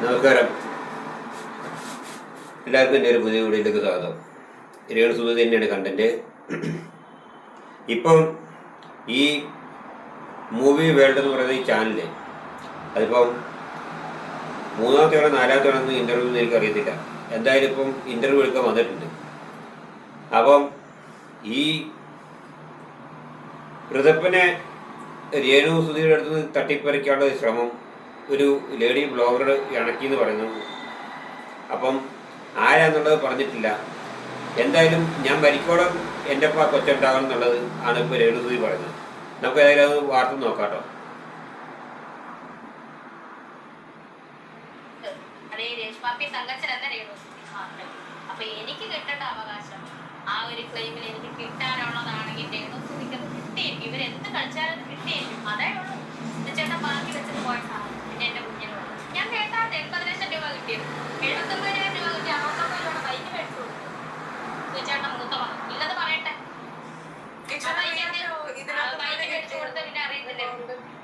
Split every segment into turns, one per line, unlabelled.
നമസ്കാരം. എല്ലാവർക്കും എൻ്റെ ഒരു പുതിയ വീഡിയോയിലേക്ക് സ്വാഗതം. രേണുസുതി തന്നെയാണ് കണ്ടന്റ്. ഇപ്പം ഈ മൂവി വേൾഡ് എന്ന് പറയുന്ന ഈ ചാനല് അതിപ്പം മൂന്നാമത്തെയാണോ നാലാമത്തെയാണോ ഇൻ്റർവ്യൂ എനിക്ക് അറിയത്തില്ല. എന്തായാലും ഇപ്പം ഇൻ്റർവ്യൂ എടുക്കാൻ വന്നിട്ടുണ്ട്. അപ്പം ഈ ഋതപ്പനെ രേണുസുതിയുടെ അടുത്ത് നിന്ന് തട്ടിപ്പറിക്കാനുള്ള ശ്രമം ഒരു ലേഡി ബ്ലോഗർ ഇണക്കിയെന്ന് പറയുന്നു. അപ്പം ആരാന്നുള്ളത് പറഞ്ഞിട്ടില്ല. എന്തായാലും ഞാൻ മരിക്കോളം എൻ്റെ ഒപ്പം കൊച്ചുണ്ടാകണം എന്നുള്ളത് ആണ് ഇപ്പോൾ രേണുസുതി പറയുന്നത്. നമുക്ക് ഏതായാലും അത് വാർത്ത നോക്കാട്ടോ.
അപ്പൊ എനിക്ക് കിട്ടേണ്ട അവകാശം ആ ഒരു ക്ലെയിമിൽ എനിക്ക് കിട്ടാനുള്ളതാണെങ്കിൽ രേണുസുതിക്ക് കിട്ടിയിരിക്കും. ഇവരെന്ത് കളിച്ചാലും കിട്ടിയിരിക്കും. അതേ ഉള്ളൂ. ചേട്ടൻ ബാക്കി വെച്ചിട്ട് പോയ സാധനം പിന്നെ എന്റെ കുഞ്ഞിനോട് ഞാൻ കേട്ടാൽ 80 ലക്ഷം രൂപ കിട്ടിയത് 79,000 രൂപ കിട്ടി. 69 രൂപ ബൈക്ക് മേടിച്ചു കൊടുത്തു. ചേട്ടൻ മൂത്ത മകൻ ഇല്ലത് പറയട്ടെ. ബൈക്ക് മേടിച്ചു കൊടുത്ത പിന്നെ അറിയത്തില്ല.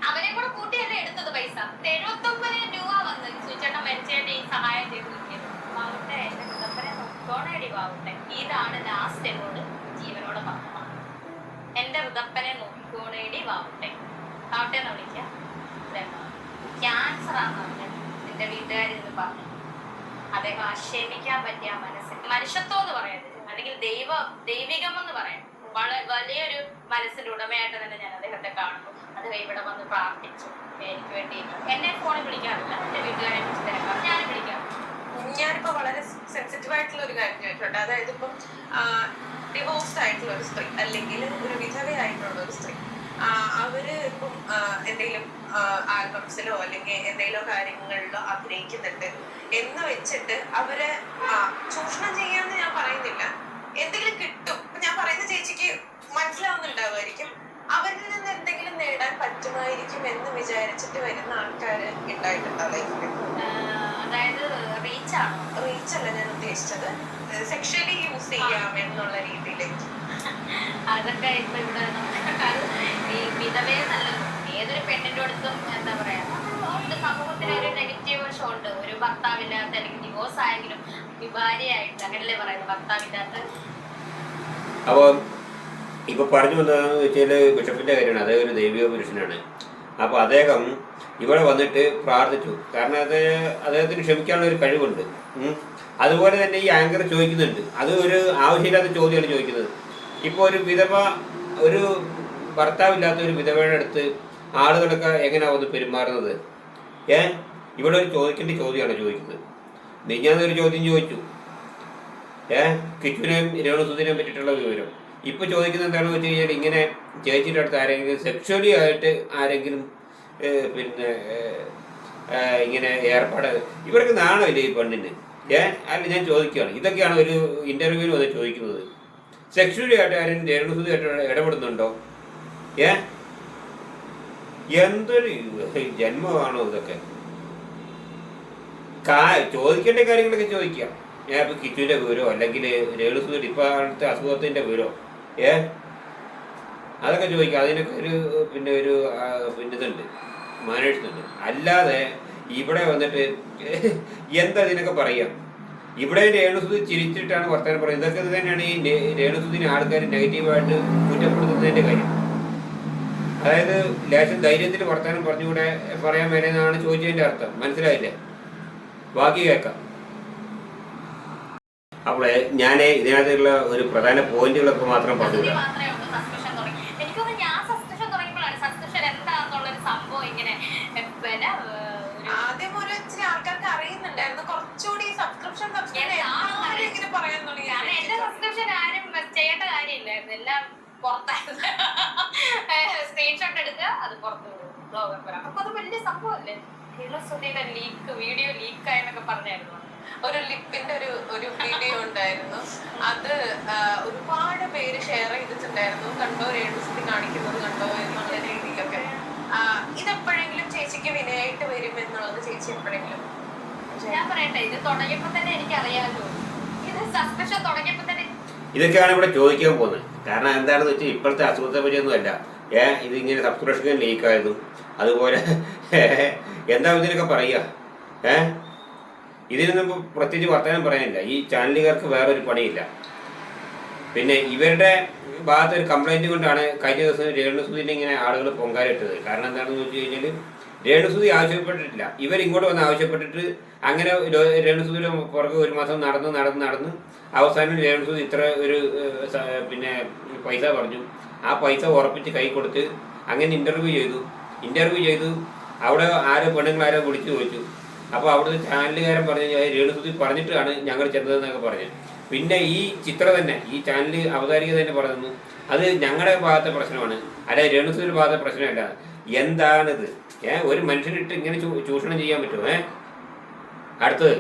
അവരെ കൂടെ കൂട്ടിയല്ലേ എടുത്തത് പൈസ. 79,000 രൂപ വന്ന് ചേട്ടൻ മരിച്ചേന്റെ ഈ സഹായം ചെയ്ത് കിട്ടിയത്. ആവട്ടെ എന്റെ കുടുംബനെ നോക്കോണേടി ആവട്ടെ. ഇതാണ് ലാസ്റ്റ് എന്നോട് ജീവനോട് പറഞ്ഞത്. എന്റെ ഋതപ്പനെ നോക്കിക്കോണേടി വാവട്ടെ. ആവട്ടെ എന്ന് വിളിക്കാം. ക്യാൻസർ ആണെന്ന് പറഞ്ഞത് എന്റെ വീട്ടുകാരിന്ന് പറഞ്ഞു. അദ്ദേഹം ആക്ഷേപിക്കാൻ പറ്റിയ മനുഷ്യത്വം എന്ന് പറയുന്നത് അല്ലെങ്കിൽ ദൈവികം എന്ന് പറയാം. വളരെ വലിയൊരു മനസ്സിന്റെ ഉടമയായിട്ട് തന്നെ ഞാൻ അദ്ദേഹത്തെ കാണുന്നു. അദ്ദേഹം ഇവിടെ വന്ന് പ്രാർത്ഥിച്ചു എനിക്ക് വേണ്ടി. എന്നെ ഫോണിൽ വിളിക്കാറില്ല, എന്റെ വീട്ടുകാരെ വിളിച്ച് തിരക്കാം. ഞാനും വിളിക്കാറില്ല.
ഞാനിപ്പോ വളരെ സെൻസിറ്റീവ് ആയിട്ടുള്ള ഒരു കാര്യം ചോദിച്ചോട്ടെ. അതായത് ഇപ്പം ഡിവോഴ്സ്ഡ് ആയിട്ടുള്ള ഒരു സ്ത്രീ അല്ലെങ്കിൽ ഒരു വിധവയായിട്ടുള്ള ഒരു സ്ത്രീ അവര് ഇപ്പം എന്തെങ്കിലും ആൽബംസിലോ അല്ലെങ്കിൽ എന്തെങ്കിലും കാര്യങ്ങളിലോ അഭിനയിക്കുന്നുണ്ട് എന്ന് വെച്ചിട്ട് അവരെ ചൂഷണം ചെയ്യാന്ന് ഞാൻ പറയുന്നില്ല. എന്തെങ്കിലും കിട്ടും. ഞാൻ പറയുന്ന ചേച്ചിക്ക് മനസ്സിലാവുന്നുണ്ടാവുമായിരിക്കും. അവരിൽ നിന്ന് എന്തെങ്കിലും നേടാൻ പറ്റുമായിരിക്കും എന്ന് വിചാരിച്ചിട്ട് വരുന്ന ആൾക്കാര് ഉണ്ടായിട്ടുണ്ടോ ലൈഫിൽ?
അതായത്
റീച്ചല്ല ഞാൻ ഉദ്ദേശിച്ചത്, സെക്ഷലി യൂസ് ചെയ്യാം എന്നുള്ള രീതിയിലേക്ക്.
അതൊക്കെ ഇപ്പൊ ഇവിടെ ഈ വിധവയെ നല്ലത് ഏതൊരു പെണ്ണിന്റെ അടുത്തും എന്താ പറയാ സമൂഹത്തിന് ഒരു നെഗറ്റീവ് വശം ഉണ്ട്. ഒരു ഭർത്താവില്ലാത്ത അല്ലെങ്കിൽ ഡിവോഴ്സ് ആയെങ്കിലും ഭാര്യയായിട്ട് അങ്ങനല്ലേ പറയുന്നത്, ഭർത്താവില്ലാത്ത.
അപ്പോൾ ഇപ്പോൾ പറഞ്ഞു വന്നതെന്ന് വെച്ചാൽ ബിഷപ്പിൻ്റെ കാര്യമാണ്. അദ്ദേഹം ഒരു ദൈവിക പുരുഷനാണ്. അപ്പോൾ അദ്ദേഹം ഇവിടെ വന്നിട്ട് പ്രാർത്ഥിച്ചു. കാരണം അദ്ദേഹത്തിന് ക്ഷമിക്കാനുള്ള ഒരു കഴിവുണ്ട്. അതുപോലെ തന്നെ ഈ ആങ്കർ ചോദിക്കുന്നുണ്ട്. അത് ഒരു ആവശ്യമില്ലാത്ത ചോദ്യമാണ് ചോദിക്കുന്നത്. ഇപ്പോൾ ഒരു വിധവ, ഒരു ഭർത്താവില്ലാത്ത ഒരു വിധവയുടെ അടുത്ത് ആളുകളൊക്കെ എങ്ങനെയാണ് വന്ന് പെരുമാറുന്നത്? ഇവിടെ ഒരു ചോദിക്കേണ്ട ചോദ്യമാണ് ചോദിക്കുന്നത്. ഞാനൊരു ചോദ്യം ചോദിച്ചു, കിച്ചുവിനെയും രേണുസുതിനെയും പറ്റിയിട്ടുള്ള വിവരം. ഇപ്പോൾ ചോദിക്കുന്നത് എന്താണെന്ന് വെച്ച് കഴിഞ്ഞാൽ ഇങ്ങനെ ചേച്ചിയുടെ അടുത്ത് ആരെങ്കിലും സെക്ഷലി ആയിട്ട് ആരെങ്കിലും പിന്നെ ഇങ്ങനെ ഏർപ്പാട്, ഇവർക്ക് നാണമില്ലേ ഈ പെണ്ണിന്? അല്ല, ഞാൻ ചോദിക്കുകയാണ്. ഇതൊക്കെയാണ് ഒരു ഇൻ്റർവ്യൂവിൽ വന്ന് ചോദിക്കുന്നത്. സെക്ഷലി ആയിട്ട് ആരെങ്കിലും രേണുസുതിയായിട്ട് ഇടപെടുന്നുണ്ടോ? എന്തൊരു ജന്മമാണോ ഇതൊക്കെ? ചോദിക്കേണ്ട കാര്യങ്ങളൊക്കെ ചോദിക്കാം. ഞാൻ ഇപ്പം കിച്ചുവിൻ്റെ വിവരമോ അല്ലെങ്കിൽ രേണുസുതിയുടെ ഇപ്പോഴത്തെ അസുഖത്തിൻ്റെ വിവരമോ അതൊക്കെ ചോദിക്കാം. അതിനൊക്കെ ഒരു പിന്നെ ഇതുണ്ട്, മാനേഴ്സ് ഉണ്ട്. അല്ലാതെ ഇവിടെ വന്നിട്ട് എന്താ ഇതിനൊക്കെ പറയാം? ഇവിടെ രേണുസുതി ചിരിച്ചിട്ടാണ് വർത്തമാനം പറയുന്നത്. ഇതൊക്കെ തന്നെയാണ് ഈ രേണുസുതിനെ ആൾക്കാർ നെഗറ്റീവായിട്ട് കുറ്റപ്പെടുത്തുന്നതിൻ്റെ കാര്യം. അതായത് ലേശം ധൈര്യത്തിൽ വർത്തമാനം പറഞ്ഞുകൂടെ പറയാൻ വരെയെന്നാണ് ചോദിച്ചതിൻ്റെ അർത്ഥം. മനസ്സിലായില്ലേ? ബാക്കി കേൾക്കാം. അപ്പോൾ ഞാൻ ഇതിനകത്തുള്ള ഒരു പ്രധാന പോയിന്റുകളൊക്കെ മാത്രം പറഞ്ഞു.
ആദ്യം ഒരു ഇച്ചിരി ആൾക്കാർക്ക് അറിയുന്നുണ്ടായിരുന്നു. കുറച്ചുകൂടി സബ്സ്ക്രിപ്ഷൻ പറയാൻ തുടങ്ങി.
എന്റെ സബ്സ്ക്രിപ്ഷൻ ആരും ചെയ്യേണ്ട കാര്യമില്ലായിരുന്നു. എല്ലാം പുറത്തായിരുന്നു. സ്ക്രീൻഷോട്ട് എടുക്കുക, അത് പുറത്ത് ബ്ലോഗർ പറയാം. അപ്പൊ അത് വലിയ സംഭവമല്ലേ? വീഡിയോ ലീക്കായെന്നൊക്കെ പറഞ്ഞായിരുന്നു.
ഒരു ലിപ്പിന്റെ ഒരു വീഡിയോ ഉണ്ടായിരുന്നു. അത് ഒരുപാട് പേര് ഷെയർ ചെയ്തിട്ടുണ്ടായിരുന്നു. കണ്ടോ രേണുസുതി കാണിക്കുന്നത് കണ്ടോ എന്നുള്ള രീതിയിലൊക്കെ. ഇതെപ്പോഴെങ്കിലും ചേച്ചിക്ക് വിനയായിട്ട് വരും എന്നുള്ളത് ചേച്ചി എപ്പോഴെങ്കിലും?
ഞാൻ പറയട്ടെ, ഇത് തുടങ്ങിയപ്പോ തന്നെ എനിക്കറിയാമല്ലോ. ഇത് സസ്പെൻഷൻ തുടങ്ങിയപ്പോ തന്നെ
ഇതൊക്കെയാണ് ഇവിടെ ചോദിക്കാൻ പോകുന്നത്. കാരണം എന്താണെന്ന് വെച്ചാൽ ഇപ്പോഴത്തെ അസുഖത്തെ പറ്റിയൊന്നും അല്ല. ഇതിങ്ങനെ സബ്സ്ക്രിപ്ഷൻ ലീക്കായതും അതുപോലെ എന്താ ഇതിനൊക്കെ പറയുക? ഇതിനൊന്നും പ്രത്യേകിച്ച് വർത്തമാനം പറയാനില്ല. ഈ ചാനലുകാർക്ക് വേറൊരു പണിയില്ല. പിന്നെ ഇവരുടെ ഭാഗത്ത് ഒരു കംപ്ലൈൻറ്റ് കൊണ്ടാണ് കഴിഞ്ഞ ദിവസം രേണുസുതിനെ ഇങ്ങനെ ആളുകൾ പൊങ്കാലിട്ടത്. കാരണം എന്താണെന്ന് വെച്ച് കഴിഞ്ഞാൽ രേണുസുതി ആവശ്യപ്പെട്ടിട്ടില്ല. ഇവരിങ്ങോട്ട് വന്ന് ആവശ്യപ്പെട്ടിട്ട് അങ്ങനെ രേണുസുതിയുടെ പുറകെ ഒരു മാസം നടന്ന് അവസാനം രേണുസുതി ഇത്ര ഒരു പിന്നെ പൈസ പറഞ്ഞു. ആ പൈസ ഉറപ്പിച്ച് കൈ കൊടുത്ത് അങ്ങനെ ഇൻ്റർവ്യൂ ചെയ്തു. അവിടെ പെണ്ണുങ്ങളാരോ വിളിച്ചു ചോദിച്ചു. അപ്പോൾ അവിടുത്തെ ചാനലുകാരൻ പറഞ്ഞു രേണുസുതി പറഞ്ഞിട്ടാണ് ഞങ്ങൾ ചെന്നതെന്നൊക്കെ പറഞ്ഞു. പിന്നെ ഈ ചിത്രം തന്നെ, ഈ ചാനൽ അവതാരിക തന്നെ പറഞ്ഞു അത് ഞങ്ങളുടെ ഭാഗത്തെ പ്രശ്നമാണ്, അല്ലെ രേണുസുതിയുടെ ഭാഗത്തെ പ്രശ്നമല്ല. എന്താണിത്? ഒരു മനുഷ്യനിട്ട് ഇങ്ങനെ ചൂഷണം ചെയ്യാൻ പറ്റുമോ? അടുത്തത്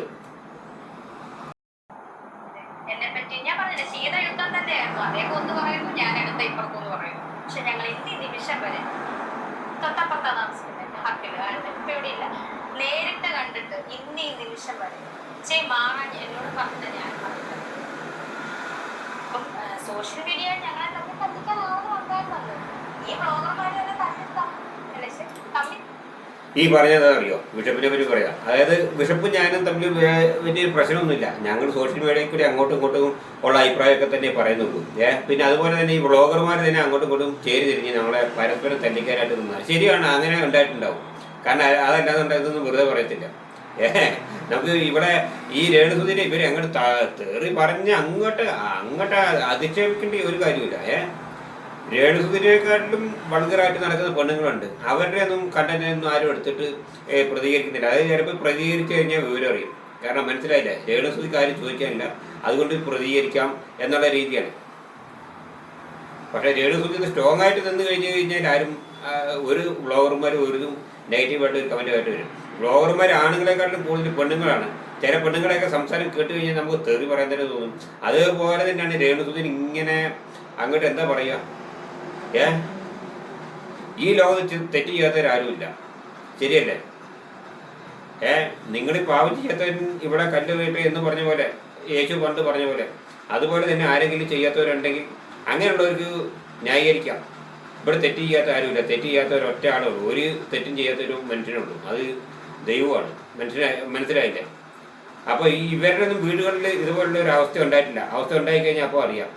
എന്നെ പറ്റി ഞാൻ പറഞ്ഞില്ല, ശീതയുദ്ധം തന്നെയായിരുന്നു. അദ്ദേഹം ഒന്ന് പറയുന്നു, ഞാൻ എടുത്ത ഇപ്പുറത്തൊന്ന് പറയുന്നു. പക്ഷെ ഞങ്ങൾ ഇന്നീ നിമിഷം വരെ തൊട്ടപ്പുറത്താ താമസിക്കുന്നത്, ഹക്കില് ഇല്ല, നേരിട്ട് കണ്ടിട്ട് ഇന്നീ നിമിഷം വരെ മാറാൻ എന്നോട് പറഞ്ഞിട്ട് ഞാൻ പറഞ്ഞത്. അപ്പം സോഷ്യൽ മീഡിയ ഞങ്ങളെ തമ്മിൽ കത്തിക്കാനാവുന്ന ഉണ്ടായിരുന്നത്. ഈ ബ്ലോഗർമാരെ തന്നെ തമ്മിൽ
ഈ പറഞ്ഞത് അറിയോ? ബിഷപ്പിനെ പറ്റി പറയാം. അതായത് ബിഷപ്പും ഞാനും തമ്മിൽ വലിയൊരു പ്രശ്നമൊന്നുമില്ല. ഞങ്ങൾ സോഷ്യൽ മീഡിയയിൽ കൂടി അങ്ങോട്ടും ഇങ്ങോട്ടും ഉള്ള അഭിപ്രായമൊക്കെ തന്നെ പറയുന്നുള്ളൂ. പിന്നെ അതുപോലെ തന്നെ ഈ ബ്ലോഗർമാർ തന്നെ അങ്ങോട്ടും ഇങ്ങോട്ടും ചേരി തിരിഞ്ഞ് നമ്മളെ പരസ്പരം തല്ലിക്കാനായിട്ട് നിന്നാൽ ശരിയാണ്, അങ്ങനെ ഉണ്ടായിട്ടുണ്ടാവും. കാരണം അതല്ലാതെ ഇതൊന്നും വെറുതെ പറയത്തില്ല. നമുക്ക് ഇവിടെ ഈ രേണുസുതിനെ ഇവർ അങ്ങോട്ട് തേറി പറഞ്ഞ് അങ്ങോട്ട് അധിക്ഷേപിക്കേണ്ട ഒരു കാര്യമില്ല. രേണുസുതിനെക്കാട്ടിലും വൾഗറായിട്ട് നടക്കുന്ന പെണ്ണുങ്ങളുണ്ട്. അവരുടെ ഒന്നും കണ്ടന്റൊന്നും ആരും എടുത്തിട്ട് പ്രതികരിക്കുന്നില്ല. അതായത് ചിലപ്പോൾ പ്രതികരിച്ചു കഴിഞ്ഞാൽ വിവരം അറിയും. കാരണം മനസ്സിലായില്ല, രേണുസുതിക്ക് ആരും ചോദിക്കാനില്ല, അതുകൊണ്ട് പ്രതികരിക്കാം എന്നുള്ള രീതിയാണ്. പക്ഷേ രേണുസുതി സ്ട്രോങ് ആയിട്ട് നിന്ന് കഴിഞ്ഞാൽ ആരും ഒരു ബ്ലോഗർമാർ ഒരു നെഗറ്റീവായിട്ട് ഒരു കമൻറ്റായിട്ട് വരും. ബ്ലോഗർമാർ ആണുങ്ങളെക്കാട്ടിലും കൂടുതൽ പെണ്ണുങ്ങളാണ്. ചില പെണ്ണുങ്ങളെയൊക്കെ സംസാരം കേട്ട് കഴിഞ്ഞാൽ നമുക്ക് തെറി പറയാൻ തന്നെ തോന്നും. അതേപോലെ തന്നെയാണ് രേണുസുതിന് ഇങ്ങനെ അങ്ങോട്ട് എന്താ പറയുക, ഈ ലോകത്ത് തെറ്റ് ചെയ്യാത്തവരാരുമില്ല. ശരിയല്ലേ? നിങ്ങൾ പാവം ചെയ്യാത്തവൻ ഇവിടെ കല്ല് വീട്ട് എന്ന് പറഞ്ഞ പോലെ, യേശു പണ്ട് പറഞ്ഞ പോലെ, അതുപോലെ തന്നെ ആരെങ്കിലും ചെയ്യാത്തവരുണ്ടെങ്കിൽ അങ്ങനെയുള്ളവർക്ക് ന്യായീകരിക്കാം. ഇവിടെ തെറ്റ് ചെയ്യാത്ത ആരുമില്ല. തെറ്റ് ചെയ്യാത്ത ഒരൊറ്റ ആളുള്ളൂ, ഒരു തെറ്റും ചെയ്യാത്തൊരു മനുഷ്യനുള്ളൂ, അത് ദൈവമാണ്. മനസ്സിലായില്ലേ? അപ്പോൾ ഈ ഇവരുടെ ഒന്നും വീടുകളിൽ ഇതുപോലുള്ള ഒരു അവസ്ഥ ഉണ്ടായിട്ടില്ല. അവസ്ഥ ഉണ്ടായിക്കഴിഞ്ഞാൽ അപ്പോൾ അറിയാം.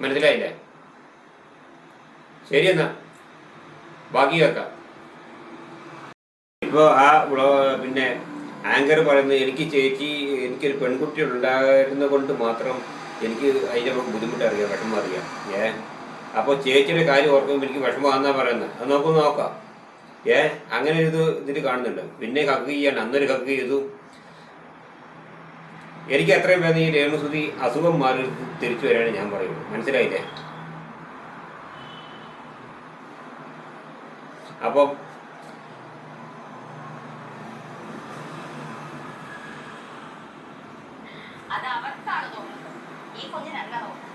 മനസ്സിലായില്ലേ? ശരിയെന്നാ ബാക്കി കേൾക്കാം. ഇപ്പോൾ പിന്നെ ആങ്കർ പറയുന്നത് എനിക്കൊരു പെൺകുട്ടി ഉണ്ടായിരുന്നത് കൊണ്ട് മാത്രം എനിക്ക് അതിൻ്റെ ബുദ്ധിമുട്ട് അറിയാം, വിഷമം അറിയാം. അപ്പോൾ ചേച്ചിയുടെ കാര്യം ഓർക്കുമ്പോൾ എനിക്ക് വിഷമമാണെന്നാണ് പറയുന്നത്. അത് നോക്കാം. അങ്ങനെ ഒരു ഇതിൽ കാണുന്നുണ്ട്. പിന്നെ ഹഗ് ചെയ്യാണ്, അന്നൊരു ഹഗ് ചെയ്തു. എനിക്ക് എത്രയും വേദന ഈ രേണുസുതി അസുഖം മാറി തിരിച്ചു വരാണ് ഞാൻ പറയുന്നത്. മനസ്സിലായില്ലേ? അപ്പം
അത് അവർക്കാണ് തോന്നുന്നത്, ഈ കുഞ്ഞിനല്ല തോന്നുന്നത്.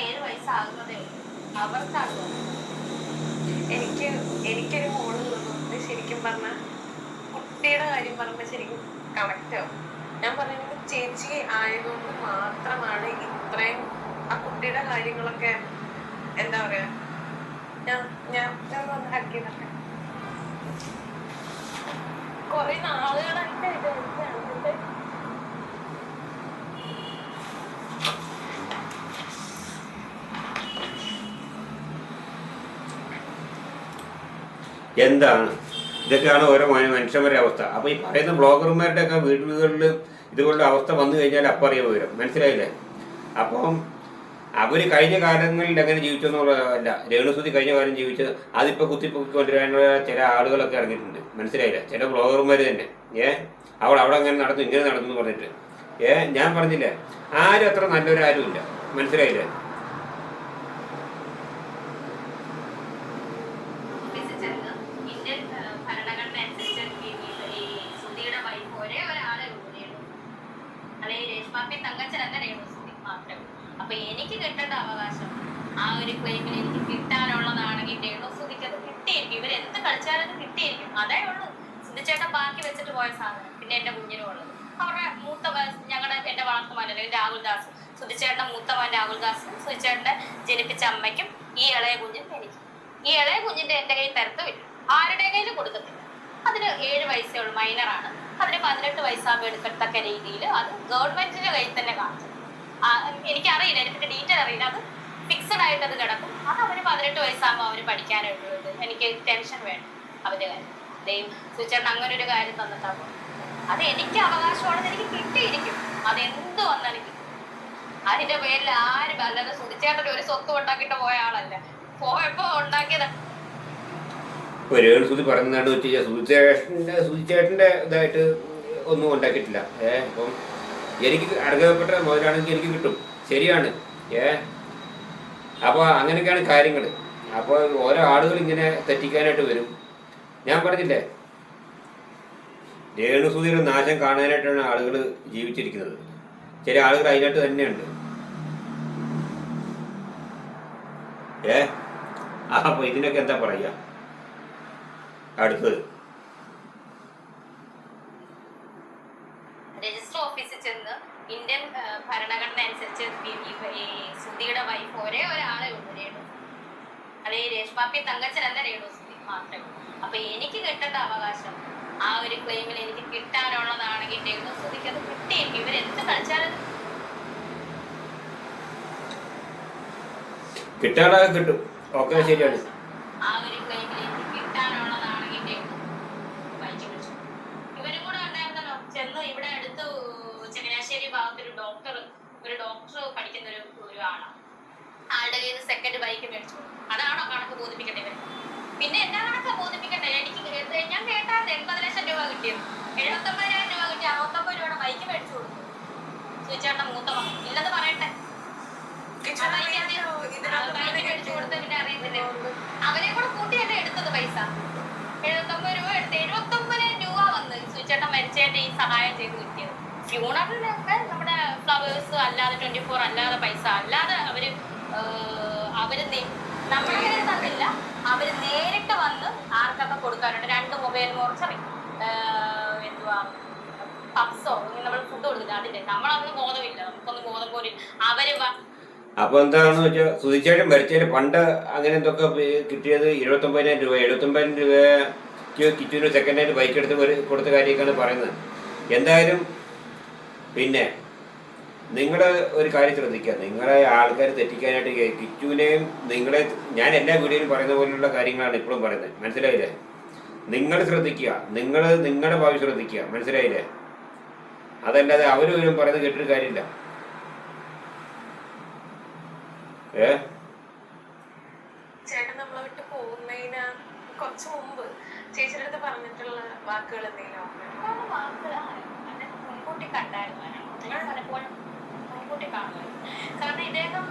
7 വയസ്സാകുന്നതേ ഉള്ളൂ, അവർക്കാണ് തോന്നുന്നത്.
എനിക്കൊരു മോള് തോന്നുന്നത് ശരിക്കും പറഞ്ഞാൽ കുട്ടിയുടെ കാര്യം പറയുമ്പോൾ ശരിക്കും കണക്റ്റ് ആവും. ഞാൻ പറയുന്നത് ചേച്ചി ആയതുകൊണ്ട് മാത്രമാണ് ഇത്രയും ആ കുട്ടിയുടെ കാര്യങ്ങളൊക്കെ എന്താ പറയാ, ഞാൻ വന്ന് ഹഗ് ചെയ്തൊക്കെ കുറെ നാളുകളായിട്ട്
എന്താണ് ഇതൊക്കെയാണ് ഓരോ മനുഷ്യന്മാരുടെ അവസ്ഥ. അപ്പോൾ ഈ പറയുന്ന ബ്ലോഗർമാരുടെ ഒക്കെ വീടുകളിൽ ഇതുപോലുള്ള അവസ്ഥ വന്നു കഴിഞ്ഞാൽ അപ്പം അറിയാൻ വരും. മനസ്സിലായില്ലേ? അപ്പം അവർ കഴിഞ്ഞ കാലങ്ങളിൽ എങ്ങനെ ജീവിച്ചു എന്നുള്ളതല്ല, രേണുസുതി കഴിഞ്ഞ കാലം ജീവിച്ച് അതിപ്പോൾ കുത്തിപ്പൊക്കിക്കൊണ്ടിരാനുള്ള ചില ആളുകളൊക്കെ ഇറങ്ങിയിട്ടുണ്ട്. മനസ്സിലായില്ല? ചില ബ്ലോഗർമാർ തന്നെ അവിടെ അങ്ങനെ നടന്നു ഇങ്ങനെ നടന്നു എന്ന് പറഞ്ഞിട്ട് ഞാൻ പറഞ്ഞില്ലേ, ആരും അത്ര നല്ലവരാരും ഇല്ല. മനസ്സിലായില്ലേ?
അപ്പൊ എനിക്ക് കിട്ടേണ്ട അവകാശം ആ ഒരു ക്ലെയിമിൽ എനിക്ക് കിട്ടാനുള്ളതാണെങ്കിൽ രേണുസുതിക്ക് അത് കിട്ടിയിരിക്കും. ഇവരെന്ത് കളിച്ചാലും അത് കിട്ടിയിരിക്കും. അതേ ഉള്ളൂ. സുധിച്ചേട്ടൻ ബാക്കി വെച്ചിട്ട് പോയ സാധനം പിന്നെ എന്റെ കുഞ്ഞിനും ഉള്ളത്. അവരുടെ എന്റെ വളർത്തുമാനല്ലേ രാഹുൽദാസ്, സുധിച്ചേട്ടന്റെ മൂത്തമാൻ രാഹുൽദാസ്, സുധിച്ചേട്ടന്റെ ജനിപ്പിച്ച അമ്മയ്ക്കും ഈ ഇളയ കുഞ്ഞിനും എനിക്കും. ഈ ഇളയ കുഞ്ഞിന്റെ എന്റെ കയ്യിൽ തരത്തുമില്ല, ആരുടെ കയ്യിൽ കൊടുക്കത്തില്ല. അതിന് 7 വയസ്സേ ഉള്ളൂ, മൈനറാണ്. അതിന് 18 വയസ്സാകുമ്പോൾ എടുക്കത്തക്ക രീതിയിൽ അത് ഗവൺമെന്റിന്റെ കയ്യിൽ തന്നെ കാണിച്ചു. എനിക്കറിയില്ല, എനിക്ക് ഡീറ്റെയിൽ അറിയില്ല. അത് ഫിക്സഡ് ആയിട്ട് അത് കിടക്കും. അത് അവന് 18 വയസ്സാകുമ്പോൾ അവന് പഠിക്കാനുള്ളത്. എനിക്ക് ടെൻഷൻ വേണം അവന്റെ കാര്യം. ദൈവം സുചേട്ടൻ അങ്ങനെ ഒരു കാര്യം തന്നിട്ടാകുമ്പോൾ അത് എനിക്ക് അവകാശമാണെന്ന് എനിക്ക് കിട്ടിയിരിക്കും. അതെന്ത് വന്നാലും കിട്ടും. അതിന്റെ പേരിൽ ആരും അല്ലാതെ സുചേട്ടൻ ഒരു സ്വത്ത് ഉണ്ടാക്കിയിട്ട് പോയ ആളല്ല. പോയപ്പോ ഉണ്ടാക്കിയത്
സുധി പറഞ്ഞതാണ് സുധിച്ചേട്ടൻ്റെ ഇതായിട്ട് ഒന്നും ഉണ്ടാക്കിയിട്ടില്ല. അപ്പം എനിക്ക് അർഹതപ്പെട്ട മുതലാണെങ്കിൽ എനിക്ക് കിട്ടും, ശരിയാണ്. അപ്പോൾ അങ്ങനെയൊക്കെയാണ് കാര്യങ്ങൾ. അപ്പോൾ ഓരോ ആളുകൾ ഇങ്ങനെ തെറ്റിക്കാനായിട്ട് വരും. ഞാൻ പറഞ്ഞില്ലേ, രേണുസുധിയുടെ നാശം കാണാനായിട്ടാണ് ആളുകൾ ജീവിച്ചിരിക്കുന്നത്. ചില ആളുകൾ അതിനായിട്ട് തന്നെയുണ്ട്. അപ്പോൾ ഇതിനൊക്കെ എന്താ പറയുക? അടുത്തത്
രജിസ്റ്റർ ഓഫീസിൽ ചെന്ന് ഇന്ത്യൻ ഭരണഘടന അനുസരിച്ച് സുധിയുടെ വൈഫ് ഒരേ ഒരാളെ ഉള്ളൂ, രേണു. അത് ഈ രേഷ്മാപ്പി തങ്കച്ചനല്ല, രേണു സുധി മാത്രമേ ഉള്ളൂ. അപ്പൊ എനിക്ക് കിട്ടേണ്ട അവകാശം ആ ഒരു ക്ലെയിമിൽ എനിക്ക് കിട്ടാനുള്ളതാണെങ്കിൽ രേണു സുധിക്ക് അത് കിട്ടിയിരിക്കും. ഇവരെന്ത് കളിച്ചാലും
കിട്ടാനൊക്കെ കിട്ടും. ഓക്കെ, ശരിയാണ്.
ആ ഒരു ക്ലെയിമിൽ എനിക്ക് കിട്ടാനുള്ളതാണെങ്കിൽ രേണു വായിച്ചു വിളിച്ചു. ഇവരും കൂടെ ഉണ്ടായിരുന്നല്ലോ ചെന്ന് ഇവിടെ അടുത്ത് ചങ്ങനാശ്ശേരി ഭാഗത്ത് ഒരു ഡോക്ടർ പഠിക്കുന്ന ഒരു ആളാണ്. ആളുടെ കയ്യിൽ നിന്ന് സെക്കൻഡ് ബൈക്ക് മേടിച്ചു. അതാണോ കണക്ക് ബോധിപ്പിക്കട്ടെ ഇവർ? പിന്നെ എന്നാ കണക്കാ ബോധിപ്പിക്കട്ടെ? എനിക്ക് ഞാൻ കേട്ടായിരുന്നു 80 ലക്ഷം രൂപ കിട്ടിയത്. 79,000 രൂപ കിട്ടി. 69 രൂപയുടെ ബൈക്ക് മേടിച്ചു കൊടുത്തു സുചേട്ടന്റെ മൂത്ത മകൻ. ഇല്ലെന്ന് പറയട്ടെ, ബൈക്ക് മേടിച്ചു കൊടുത്ത പിന്നെ അറിയത്തില്ല. അവരെ കൂടെ കൂട്ടിയല്ലേ എടുത്തത് പൈസ. 79 രൂപ എടുത്ത് 79,000 രൂപ വന്ന് സുചേട്ടൻ മരിച്ചതിന്റെ ഈ സഹായം ചെയ്ത് കിട്ടിയത്. ഫ്യൂണറിലൊക്കെ നമ്മുടെ ഫ്ലവേഴ്സ് അല്ലാതെ 24 അല്ലാതെ പൈസ അല്ലാതെ അവര് നമ്മുടെ കയ്യിൽ തന്നില്ല. അവര് നേരിട്ട് വന്ന് ആർക്കൊക്കെ കൊടുക്കാറുണ്ട്. 2 മൊബൈൽ മോർച്ചറി എന്തുവാ പപ്സോ നമ്മൾ ഫുഡ് കൊടുത്തില്ല. അതിന്റെ നമ്മളതൊന്നും ബോധമില്ല, നമുക്കൊന്നും ബോധം പോലും. അവര്
അപ്പോൾ എന്താണെന്ന് വെച്ചാൽ സുധിച്ചേട്ടൻ മരിച്ചതിന് പണ്ട് അങ്ങനെ എന്തൊക്കെ കിട്ടിയത് 79,000 രൂപ. 79,000 രൂപയ്ക്ക് കിച്ചുവിന് സെക്കൻഡായിട്ട് ബൈക്ക് എടുത്ത് കൊടുത്ത കാര്യമൊക്കെയാണ് പറയുന്നത്. എന്തായാലും പിന്നെ നിങ്ങൾ ഒരു കാര്യം ശ്രദ്ധിക്കുക, നിങ്ങളെ ആൾക്കാർ തെറ്റിക്കാനായിട്ട് കിച്ചുവിനെയും ഞാൻ എല്ലാ വീഡിയോയിലും പറയുന്ന പോലുള്ള കാര്യങ്ങളാണ് ഇപ്പോഴും പറയുന്നത്. മനസ്സിലായില്ലേ? നിങ്ങൾ ശ്രദ്ധിക്കുക, നിങ്ങളുടെ ഭാവി ശ്രദ്ധിക്കുക. മനസ്സിലായില്ലേ? അതല്ലാതെ അവരും പറയുന്നത് കേട്ടിട്ട് കാര്യമില്ല.
ചേട്ടൻ നമ്മളെ വിട്ട് പോകുന്നതിന് കുറച്ച് മുമ്പ് ചേച്ചിയുടെ അടുത്ത് പറഞ്ഞിട്ടുള്ള വാക്കുകൾ എന്തെങ്കിലും
മുൻകൂട്ടി കണ്ടായിരുന്നു. നിങ്ങൾ പലപ്പോഴും മുൻകൂട്ടി കാണുമായിരുന്നു. കാരണം ഇദ്ദേഹം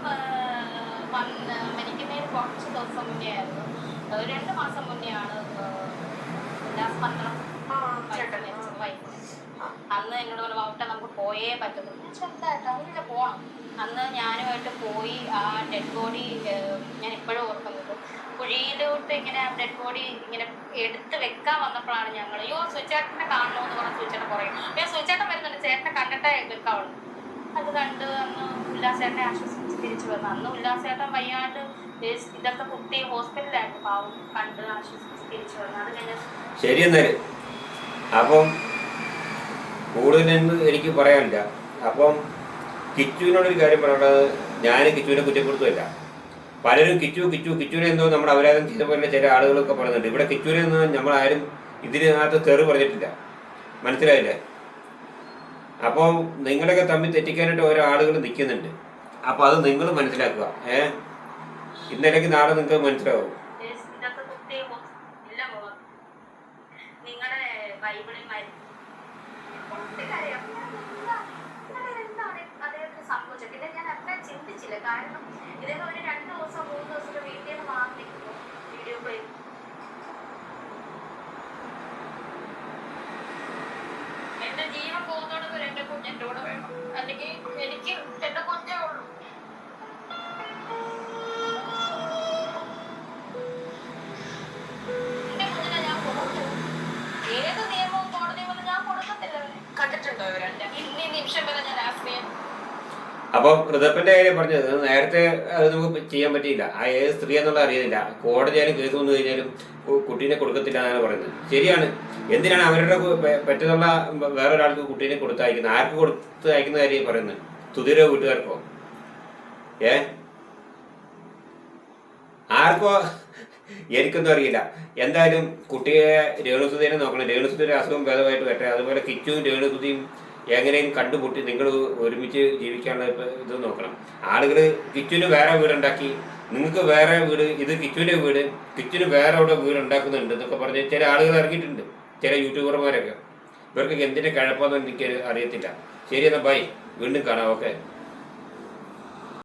മരിക്കുന്നതിന് കുറച്ച് ദിവസം മുന്നേ ആയിരുന്നു, 2 മാസം മുന്നേ ആണ് ഉല്ലാസ്പത്രം വൈഫ്. അന്ന് എന്നോട് പോലെ വൗട്ട നമുക്ക് പോയേ പറ്റുള്ളൂ. ഞാൻ ചെറുതായിട്ട് അതില്ല പോകണം. അന്ന് ഞാനുമായിട്ട് പോയി ആ ഡെഡ് ബോഡി ഞാൻ ഇപ്പോഴും ഓർക്കുന്നത്. കുഴിയിലോട്ട് ഇങ്ങനെ ഡെഡ് ബോഡി ഇങ്ങനെ എടുത്ത് വെക്കാൻ വന്നപ്പോഴാണ് ഞങ്ങൾ സുചേട്ടനെ കാണണമെന്ന് പറഞ്ഞ സുചേട്ടൻ പറയും. സുചേട്ടൻ വരുന്നുണ്ട്, ചേട്ടനെ കണ്ടിട്ടേ വെക്കാവുള്ളൂ. അത് കണ്ട് അന്ന് ഉല്ലാസേട്ടനെ ആശ്വസിച്ച് തിരിച്ചു വന്നു. അന്ന് ഉല്ലാസേട്ടൻ വയ്യാണ്ട് ഇതൊക്കെ കുട്ടി ഹോസ്പിറ്റലായിരുന്നു. പാവം കണ്ട് ആശ്വസിച്ച് തിരിച്ചു വന്നു. അത് കഴിഞ്ഞ
ശരി. എന്നാല് അപ്പം കൂടുതലൊന്നും എനിക്ക് പറയാനില്ല. അപ്പം കിച്ചുവിനോടൊരു കാര്യം പറയുന്നത്, ഞാൻ കിച്ചുവിനെ കുറ്റപ്പെടുത്തുമല്ല. പലരും കിച്ചുവിനെ എന്തോ നമ്മൾ അപരാധം ചെയ്ത പോലെ ചില ആളുകളൊക്കെ പറയുന്നുണ്ട്. ഇവിടെ കിച്ചുവിനെ ഒന്നും നമ്മളാരും ഇതിനകത്ത് തെറി പറഞ്ഞിട്ടില്ല. മനസ്സിലായില്ലേ? അപ്പോൾ നിങ്ങളൊക്കെ തമ്മിൽ തെറ്റിക്കാനായിട്ട് ഓരോ ആളുകൾ നിൽക്കുന്നുണ്ട്. അപ്പോൾ അത് നിങ്ങൾ മനസ്സിലാക്കുക. ഇന്നലേക്ക് നാളെ നിങ്ങൾക്ക് മനസ്സിലാവും.
നിങ്ങളുടെ ബൈബിളിൽ സംഭവിച്ചു. പിന്നെ ഞാൻ അത്ര ചിന്തിച്ചില്ല. കാരണം ഇദ്ദേഹം ഒരു 2 ദിവസം 3 ദിവസം വീട്ടിൽ നിന്ന് മാറി നിൽക്കുമ്പോൾ വീഡിയോ പ്ലേ എന്റെ ജീവൻ പോകുന്നോടൊപ്പം എന്റെ കുഞ്ഞെന്റെ കൂടെ വേണം. അല്ലെങ്കിൽ എനിക്ക് എന്റെ കുഞ്ഞേ ഉള്ളൂ. എന്റെ കുഞ്ഞിനെ ഞാൻ കൊടുക്കും. ഏത് നിയമവും കോടതി വന്ന് ഞാൻ കൊടുക്കത്തില്ല.
കണ്ടിട്ടുണ്ടോ ഇവരെ?
ഇന്നീ നിമിഷം വരെ ഞാൻ ആശ്രയം
അപ്പം ഋതപ്പന്റെ കാര്യം പറഞ്ഞത് നേരത്തെ അത് നമുക്ക് ചെയ്യാൻ പറ്റിയില്ല. ആ ഏത് സ്ത്രീ എന്നുള്ള അറിയുന്നില്ല. കോടതിയാലും കേസ് വന്നു കഴിഞ്ഞാലും കുട്ടീനെ കൊടുക്കത്തില്ല എന്നാണ് പറയുന്നത്. ശരിയാണ്. എന്തിനാണ് അവരുടെ പറ്റുന്നുള്ള വേറൊരാൾക്ക് കുട്ടീനെ കൊടുത്തയക്കുന്നത്? ആർക്ക് കൊടുത്ത് അയക്കുന്ന കാര്യം പറയുന്നത്? സുധീരോ വീട്ടുകാർക്കോ? ആർക്കോ? എനിക്കൊന്നും അറിയില്ല. എന്തായാലും കുട്ടിയെ രേണുസുധീനെ നോക്കണം. രേണുസുധീരെ അസുഖം ഭേദമായിട്ട് വരട്ടെ. അതുപോലെ കിച്ചുവും രേണുസുധിയും എങ്ങനെയും കണ്ടുമുട്ടി നിങ്ങൾ ഒരുമിച്ച് ജീവിക്കാനുള്ള ഇത് നോക്കണം. ആളുകൾ കിച്ചുവിന് വേറെ വീടുണ്ടാക്കി, നിങ്ങൾക്ക് വേറെ വീട്, ഇത് കിച്ചുവിൻ്റെ വീട്, കിച്ചുവിന് വേറെ അവിടെ വീട് ഉണ്ടാക്കുന്നുണ്ട് എന്നൊക്കെ പറഞ്ഞ് ചില ആളുകൾ ഇറങ്ങിയിട്ടുണ്ട്, ചില യൂട്യൂബർമാരൊക്കെ. ഇവർക്കൊക്കെ എന്തിൻ്റെ കിഴപ്പാന്ന് എനിക്ക് അറിയത്തില്ല. ശരി എന്നാൽ ബൈ, വീണ്ടും കാണാം. ഓക്കെ.